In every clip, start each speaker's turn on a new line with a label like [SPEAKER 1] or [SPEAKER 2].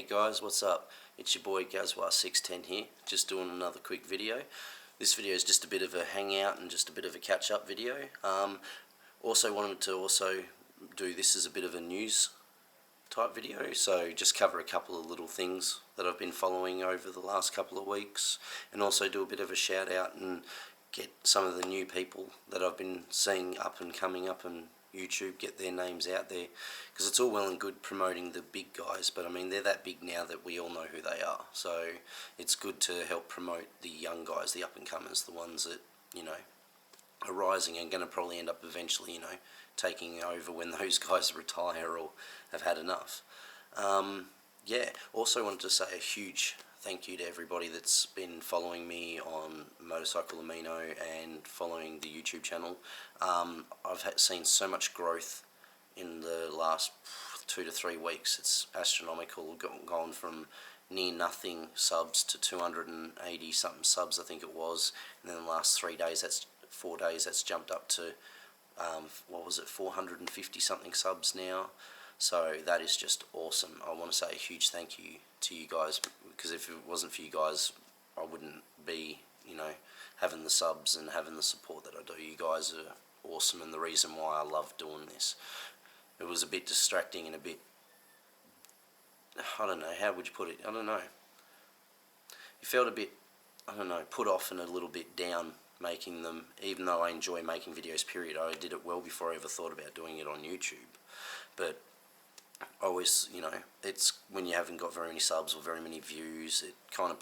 [SPEAKER 1] Hey guys, what's up? It's your boy Gazwa610 here, just doing another quick video. This video is just a bit of a hangout and just a bit of a catch-up video. Also wanted to do this as a bit of a news type video, so just cover a couple of little things that I've been following over the last couple of weeks, and also do a bit of a shout out and get some of the new people that I've been seeing up and coming up on YouTube, get their names out there, because it's all well and good promoting the big guys, but I mean they're that big now that we all know who they are, so it's good to help promote the young guys, the up and comers, the ones that, you know, are rising and going to probably end up eventually, you know, taking over when those guys retire or have had enough. Yeah, also wanted to say a huge thank you to everybody that's been following me on Motorcycle Amino and following the YouTube channel. I've seen so much growth in the last 2 to 3 weeks. It's astronomical, gone from near nothing subs to 280 something subs, I think it was, and then the last 4 days that's jumped up to 450 something subs now. So that is just awesome. I want to say a huge thank you to you guys, because if it wasn't for you guys, I wouldn't be, you know, having the subs and having the support that I do. You guys are awesome, and the reason why I love doing this. It was a bit distracting and a bit, I don't know, how would you put it? I don't know. You felt a bit, I don't know, put off and a little bit down making them, even though I enjoy making videos, period. I did it well before I ever thought about doing it on YouTube. But I always, you know, it's when you haven't got very many subs or very many views, it kind of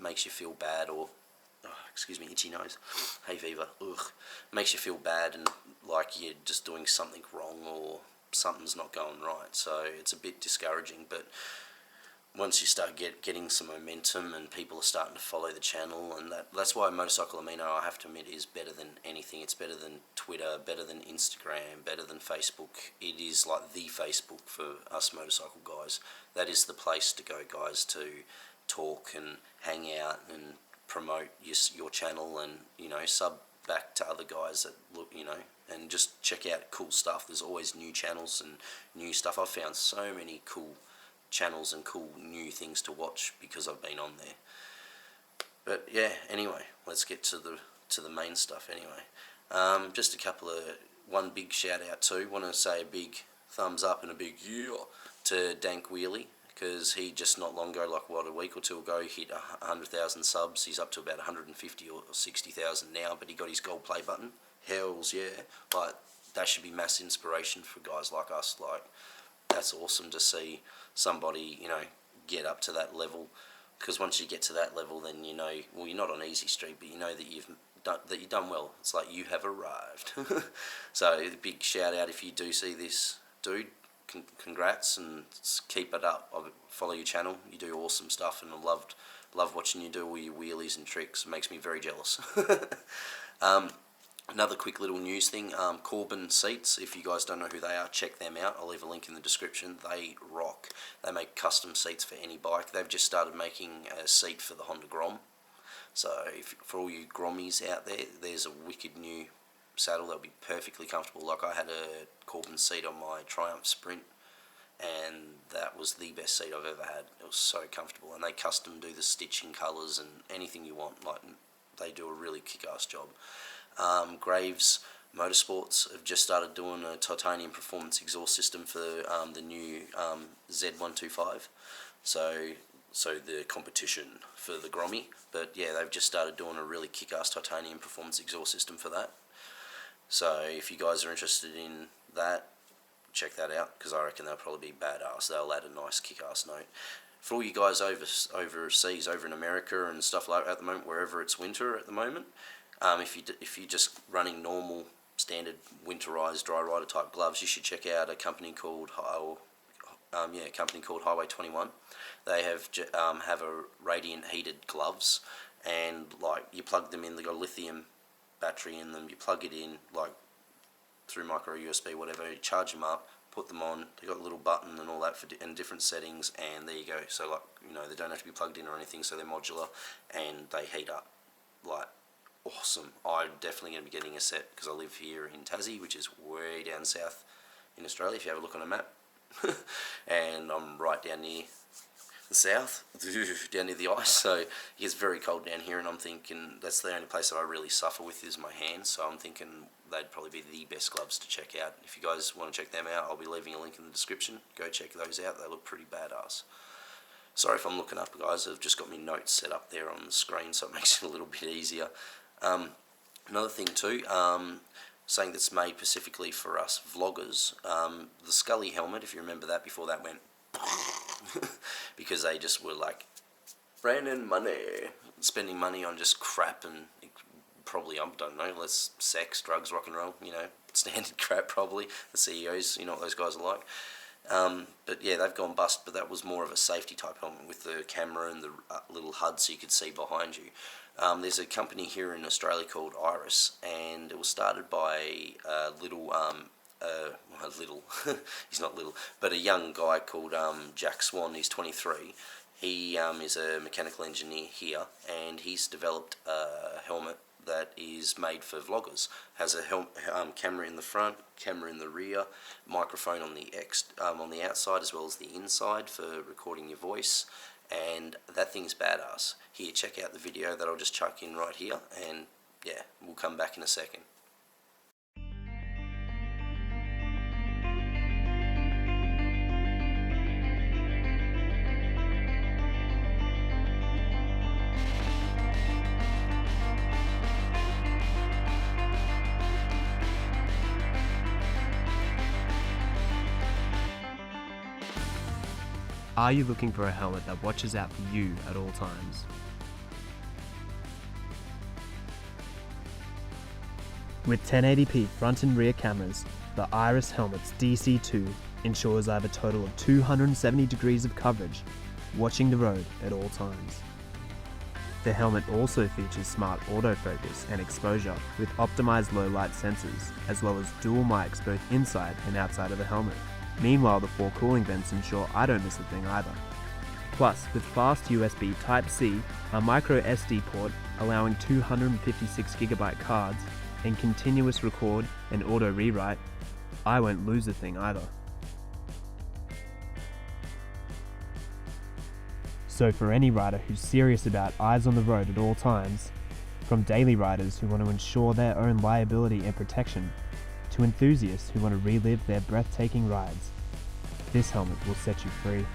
[SPEAKER 1] makes you feel bad, or, oh, excuse me, itchy nose, hay fever, ugh, makes you feel bad and like you're just doing something wrong or something's not going right. So it's a bit discouraging, but once you start getting some momentum and people are starting to follow the channel, and that's why Motorcycle Amino, I have to admit, is better than anything. It's better than Twitter, better than Instagram, better than Facebook. It is like the Facebook for us motorcycle guys. That is the place to go, guys, to talk and hang out and promote your channel, and, you know, sub back to other guys that look, you know, and just check out cool stuff. There's always new channels and new stuff. I've found so many cool channels and cool new things to watch because I've been on there. But yeah, anyway, let's get to the main stuff anyway. Just one big shout out to, want to say a big thumbs up and a big yeah to Dank Wheelie, because he just not long ago, like what, a week or two ago, hit 100,000 subs. He's up to about 150 or 60,000 now, but he got his gold play button. Hells yeah, like that should be mass inspiration for guys like us. Like, that's awesome to see somebody, you know, get up to that level, because once you get to that level, then you know, well, you're not on easy street, but you know that you've done well. It's like you have arrived. So big shout out if you do see this, dude. Congrats, and keep it up. I follow your channel. You do awesome stuff, and I love watching you do all your wheelies and tricks. It makes me very jealous. Another quick little news thing, Corbin Seats, if you guys don't know who they are, check them out. I'll leave a link in the description. They rock. They make custom seats for any bike. They've just started making a seat for the Honda Grom. So for all you Grommies out there, there's a wicked new saddle that'll be perfectly comfortable. Like, I had a Corbin seat on my Triumph Sprint, and that was the best seat I've ever had. It was so comfortable, and they custom do the stitching colours and anything you want. Like, they do a really kick-ass job. Graves Motorsports have just started doing a titanium performance exhaust system for the new Z125, so the competition for the Grommy. But yeah, they've just started doing a really kick-ass titanium performance exhaust system for that. So if you guys are interested in that, check that out, because I reckon they'll probably be badass. They'll add a nice kick-ass note. For all you guys overseas, over in America and stuff like that at the moment, wherever it's winter at the moment, if you're just running normal, standard winterized dry rider type gloves, you should check out a company called Highway 21. They have a radiant heated gloves, and like you plug them in. They got a lithium battery in them. You plug it in like through micro USB, whatever. You charge them up, put them on. They got a little button and all that in different settings, and there you go. So, like, you know, they don't have to be plugged in or anything. So they're modular and they heat up like awesome. I'm definitely going to be getting a set because I live here in Tassie, which is way down south in Australia, if you have a look on a map. And I'm right down near south, down near the ice, so it gets very cold down here, and I'm thinking that's the only place that I really suffer with is my hands, so I'm thinking they'd probably be the best gloves to check out. If you guys want to check them out, I'll be leaving a link in the description. Go check those out, they look pretty badass. Sorry if I'm looking up, guys, I've just got my notes set up there on the screen, so it makes it a little bit easier. Another thing too, something that's made specifically for us vloggers, the Scully helmet, if you remember that, before that went because they just were like, Brandon, money, spending money on just crap and probably, I don't know, less sex, drugs, rock and roll, you know, standard crap probably, the CEOs, you know what those guys are like. But yeah, they've gone bust, but that was more of a safety type helmet with the camera and the little HUD so you could see behind you. There's a company here in Australia called Iris, and it was started by a little, he's not little, but a young guy called Jack Swan. He's 23. He is a mechanical engineer here, and he's developed a helmet that is made for vloggers. Has a camera in the front, camera in the rear, microphone on the outside as well as the inside for recording your voice, and that thing's badass. Here, check out the video that I'll just chuck in right here, and yeah, we'll come back in a second.
[SPEAKER 2] Are you looking for a helmet that watches out for you at all times? With 1080p front and rear cameras, the Iris Helmet's DC2 ensures I have a total of 270 degrees of coverage, watching the road at all times. The helmet also features smart autofocus and exposure with optimized low light sensors, as well as dual mics both inside and outside of the helmet. Meanwhile, the 4 cooling vents ensure I don't miss a thing either. Plus, with fast USB Type-C, a micro SD port allowing 256GB cards, and continuous record and auto rewrite, I won't lose a thing either. So for any rider who's serious about eyes on the road at all times, from daily riders who want to ensure their own liability and protection, to enthusiasts who want to relive their breathtaking rides, this helmet will set you free.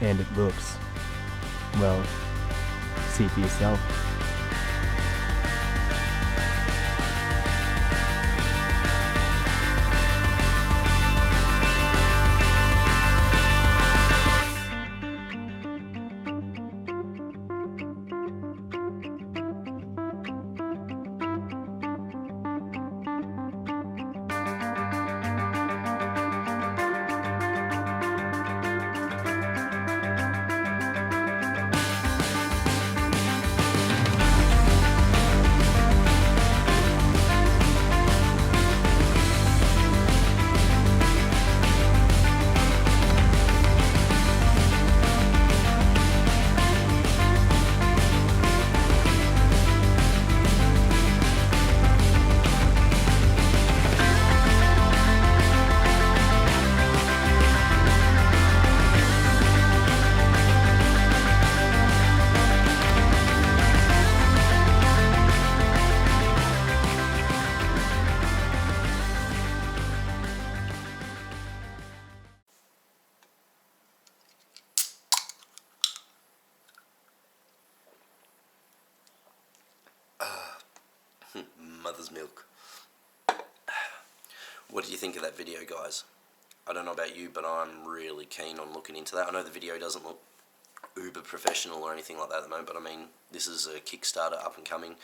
[SPEAKER 2] And it looks, well, see for yourself.
[SPEAKER 1] Mother's milk. What do you think of that video, guys? I don't know about you, but I'm really keen on looking into that. I know the video doesn't look uber professional or anything like that at the moment, but I mean, this is a Kickstarter up and coming.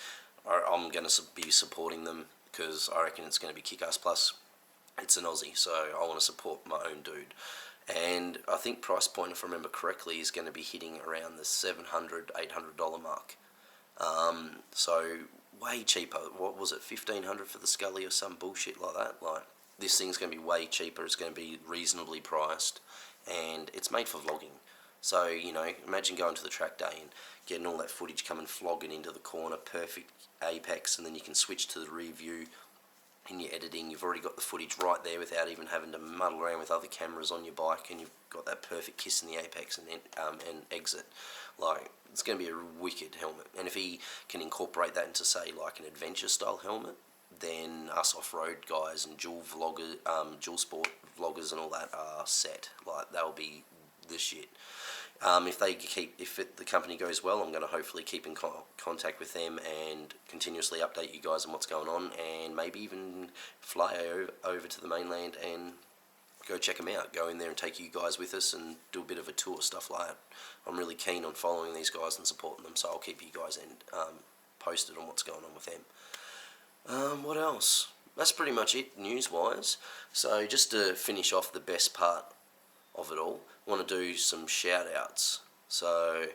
[SPEAKER 1] I'm going to be supporting them because I reckon it's going to be kick-ass. Plus, it's an Aussie, so I want to support my own dude. And I think price point, if I remember correctly, is going to be hitting around the $700, $800 mark. So way cheaper. What was it, $1,500 for the Scully or some bullshit like that? Like, this thing's going to be way cheaper. It's going to be reasonably priced, and it's made for vlogging. So, you know, imagine going to the track day and getting all that footage coming flogging into the corner, perfect apex, and then you can switch to the rear view, in your editing. You've already got the footage right there without even having to muddle around with other cameras on your bike, and you've got that perfect kiss in the apex and exit. Like, it's going to be a wicked helmet. And if he can incorporate that into, say, like an adventure style helmet, then us off-road guys and dual sport vloggers and all that are set. Like, they'll be the shit. If the company goes well, I'm going to hopefully keep in contact with them and continuously update you guys on what's going on, and maybe even fly over to the mainland and go check them out. Go in there and take you guys with us and do a bit of a tour, stuff like that. I'm really keen on following these guys and supporting them, so I'll keep you guys posted on what's going on with them. What else? That's pretty much it news-wise. So just to finish off the best part of it all, I want to do some shout-outs. So,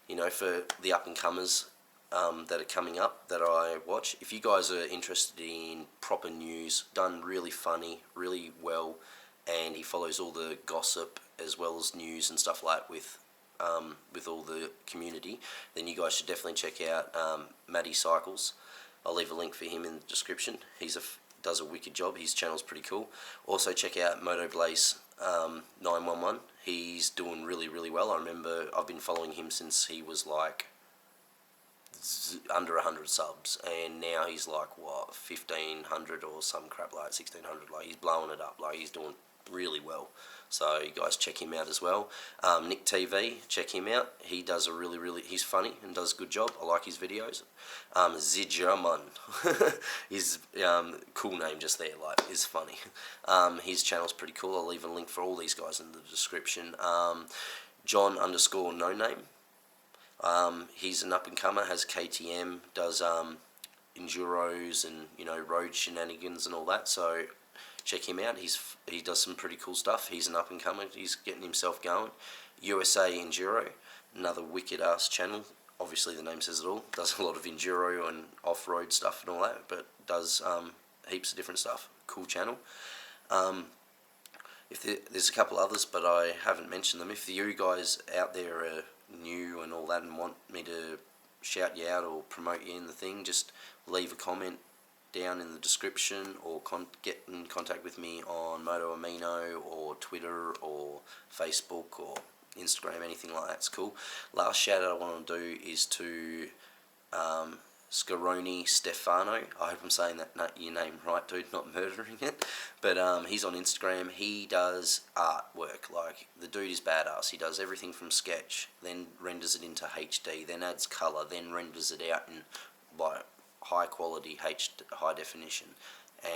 [SPEAKER 1] you know, for the up-and-comers that are coming up that I watch, if you guys are interested in proper news, done really funny, really well, and he follows all the gossip as well as news and stuff like with all the community, then you guys should definitely check out Matty Cycles. I'll leave a link for him in the description. Does a wicked job. His channel's pretty cool. Also check out MotoBlaze 911. He's doing really, really well. I remember I've been following him since he was like under 100 subs, and now he's like, what, 1,500 or some crap like 1,600. Like, he's blowing it up. Like, he's doing really well. So you guys check him out as well. Nick TV, check him out. He does he's funny and does a good job. I like his videos. Zigerman, his cool name just there, like, is funny. His channel's pretty cool. I'll leave a link for all these guys in the description. John_no-name. He's an up-and-comer, has KTM, does enduros and, you know, road shenanigans and all that, so check him out. He does some pretty cool stuff. He's an up-and-comer. He's getting himself going. USA Enduro, another wicked-ass channel. Obviously, the name says it all. Does a lot of enduro and off-road stuff and all that, but does heaps of different stuff. Cool channel. There's a couple others, but I haven't mentioned them. If you guys out there are new and all that and want me to shout you out or promote you in the thing, just leave a comment down in the description, or get in contact with me on Moto Amino or Twitter or Facebook or Instagram, anything like that's cool. Last shout out I want to do is to Scaroni Stefano. I hope I'm saying your name right, dude, not murdering it. But he's on Instagram. He does artwork. Like, the dude is badass. He does everything from sketch, then renders it into HD, then adds colour, then renders it out in like high quality high definition,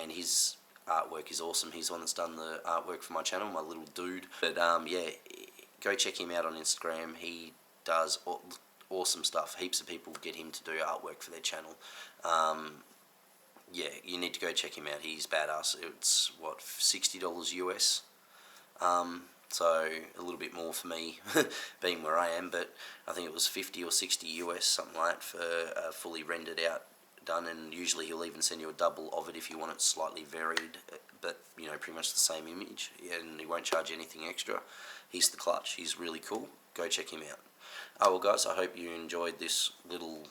[SPEAKER 1] and his artwork is awesome. He's the one that's done the artwork for my channel, my little dude. But yeah, go check him out on Instagram. He does awesome stuff. Heaps of people get him to do artwork for their channel. Yeah, you need to go check him out. He's badass. It's what, $60 US. So a little bit more for me being where I am, but I think it was 50 or 60 US, something like that, for fully rendered out, done. And usually he'll even send you a double of it if you want it slightly varied, but, you know, pretty much the same image, and he won't charge you anything extra. He's the clutch. He's really cool. Go check him out. Oh well, guys, I hope you enjoyed this little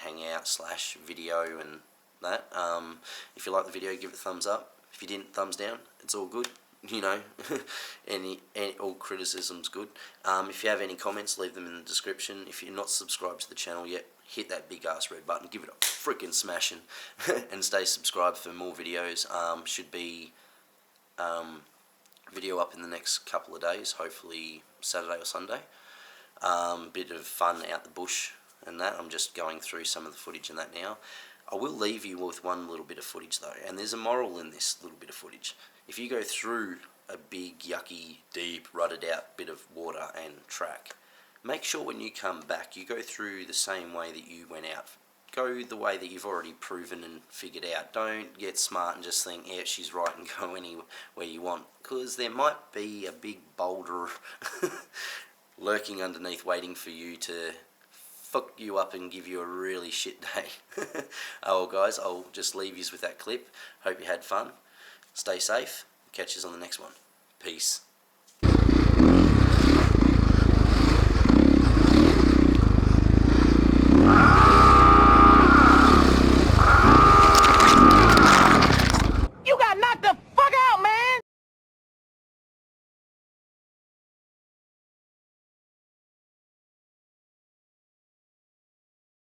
[SPEAKER 1] hangout / video and that. If you like the video, give it a thumbs up. If you didn't, thumbs down. It's all good. You know, all criticism's good. If you have any comments, leave them in the description. If you're not subscribed to the channel yet, hit that big ass red button, give it a freaking smashing, and stay subscribed for more videos. Should be video up in the next couple of days, hopefully Saturday or Sunday. Bit of fun out the bush and that. I'm just going through some of the footage and that now. I will leave you with one little bit of footage though, and there's a moral in this little bit of footage. If you go through a big, yucky, deep, rutted out bit of water and track, make sure when you come back you go through the same way that you went out. Go the way that you've already proven and figured out. Don't get smart and just think, yeah, she's right, and go anywhere you want, because there might be a big boulder lurking underneath waiting for you to fuck you up and give you a really shit day. Oh well, guys, I'll just leave you with that clip. Hope you had fun. Stay safe. Catch us on the next one. Peace.